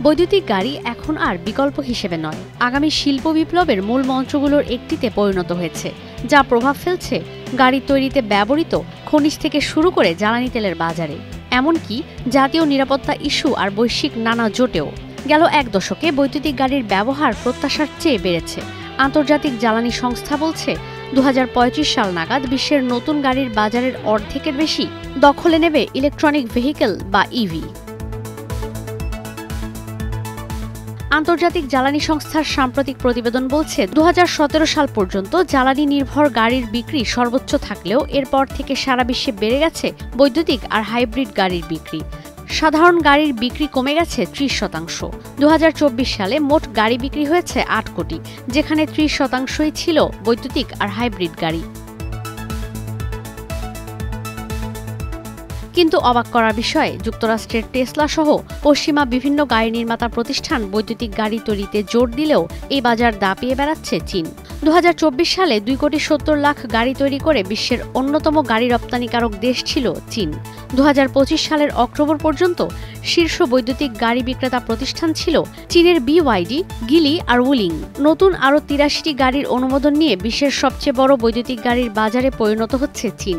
বৈদ্যুতিক গাড়ি এখন আর বিকল্প হিসেবে নয়, আগামী শিল্প বিপ্লবের মূল মন্ত্রগুলোর একটিতে পরিণত হয়েছে, যা প্রভাব ফেলছে গাড়ি তৈরিতে ব্যবহৃত খনিজ থেকে শুরু করে জ্বালানি তেলের বাজারে, এমনকি জাতীয় নিরাপত্তা ইস্যু আর বৈশ্বিক নানা জোটেও। গেল এক দশকে বৈদ্যুতিক গাড়ির ব্যবহার প্রত্যাশার চেয়ে বেড়েছে। আন্তর্জাতিক জ্বালানি সংস্থা বলছে 2035 সাল নাগাদ বিশ্বের নতুন গাড়ির বাজারের অর্ধেকের বেশি দখলে নেবে ইলেকট্রনিক ভেহিকেল বা ইভি। আন্তর্জাতিক জ্বালানি সংস্থার সাম্প্রতিক প্রতিবেদন বলছে 2017 সাল পর্যন্ত জ্বালানি নির্ভর গাড়ির বিক্রি সর্বোচ্চ থাকলেও এরপর থেকে সারা বিশ্বে বেড়ে গেছে বৈদ্যুতিক আর হাইব্রিড গাড়ির বিক্রি। সাধারণ গাড়ির বিক্রি কমে গেছে 30%। 2024 সালে মোট গাড়ি বিক্রি হয়েছে 8 কোটি, যেখানে 30%ই ছিল বৈদ্যুতিক আর হাইব্রিড গাড়ি। কিন্তু অবাক করার বিষয়, যুক্তরাষ্ট্রের টেসলা সহ পশ্চিমা বিভিন্ন গাড়ি নির্মাতা প্রতিষ্ঠান বৈদ্যুতিক গাড়ি তৈরিতে জোর দিলেও এই বাজার দাপিয়ে বেড়াচ্ছে চীন। 2024 সালে 2,70,00,000 গাড়ি তৈরি করে বিশ্বের অন্যতম গাড়ি রপ্তানিকারক দেশ ছিল চীন। 2025 সালের অক্টোবর পর্যন্ত শীর্ষ বৈদ্যুতিক গাড়ি বিক্রেতা প্রতিষ্ঠান ছিল চীনের BYD, গিলি আর উলিং। নতুন আরও 83টি গাড়ির অনুমোদন নিয়ে বিশ্বের সবচেয়ে বড় বৈদ্যুতিক গাড়ির বাজারে পরিণত হচ্ছে চীন।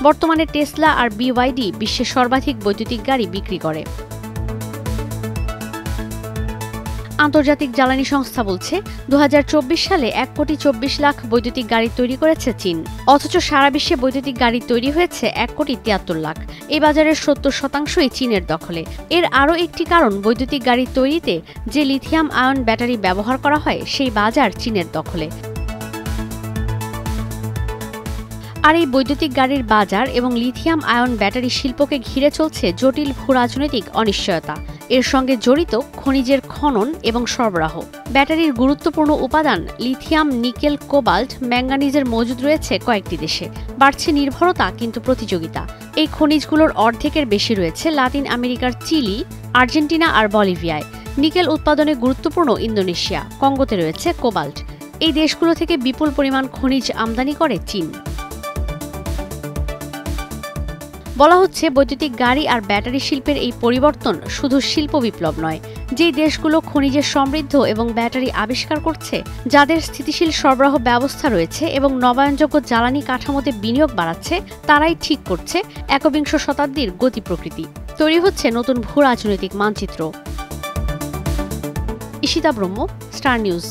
বর্তমানে টেসলা আর BYD বিশ্বের সর্বাধিক বৈদ্যুতিক গাড়ি বিক্রি করে। আন্তর্জাতিক জ্বালানি সংস্থা বলছে 2024 সালে 1,40,00,000 বৈদ্যুতিক গাড়ি তৈরি করেছে চীন, অথচ সারা বিশ্বে বৈদ্যুতিক গাড়ি তৈরি হয়েছে 1,73,00,000। এই বাজারের 70%ই চীনের দখলে। এর আরও একটি কারণ, বৈদ্যুতিক গাড়ি তৈরিতে যে লিথিয়াম আয়ন ব্যাটারি ব্যবহার করা হয় সেই বাজার চীনের দখলে। আর এই বৈদ্যুতিক গাড়ির বাজার এবং লিথিয়াম আয়ন ব্যাটারি শিল্পকে ঘিরে চলছে জটিল ভূরাজনৈতিক অনিশ্চয়তা। এর সঙ্গে জড়িত খনিজের খনন এবং সরবরাহ। ব্যাটারির গুরুত্বপূর্ণ উপাদান লিথিয়াম, নিকেল, কোবাল্ট, ম্যাঙ্গানিজের মজুদ রয়েছে কয়েকটি দেশে। বাড়ছে নির্ভরতা কিন্তু প্রতিযোগিতা। এই খনিজগুলোর অর্ধেকের বেশি রয়েছে লাতিন আমেরিকার চিলি, আর্জেন্টিনা আর বলিভিয়ায়। নিকেল উৎপাদনে গুরুত্বপূর্ণ ইন্দোনেশিয়া, কঙ্গোতে রয়েছে কোবাল্ট। এই দেশগুলো থেকে বিপুল পরিমাণ খনিজ আমদানি করে চীন। বলা হচ্ছে বৈদ্যুতিক গাড়ি আর ব্যাটারি শিল্পের এই পরিবর্তন শুধু শিল্প বিপ্লব নয়, যেই দেশগুলো খনিজে সমৃদ্ধ এবং ব্যাটারি আবিষ্কার করছে, যাদের স্থিতিশীল সরবরাহ ব্যবস্থা রয়েছে এবং নবায়নযোগ্য জ্বালানি কাঠামোতে বিনিয়োগ বাড়াচ্ছে, তারাই ঠিক করছে একবিংশ শতাব্দীর গতি প্রকৃতি। তৈরি হচ্ছে নতুন ভূরাজনৈতিক মানচিত্র। ঈশিতা ব্রহ্ম, স্টার নিউজ।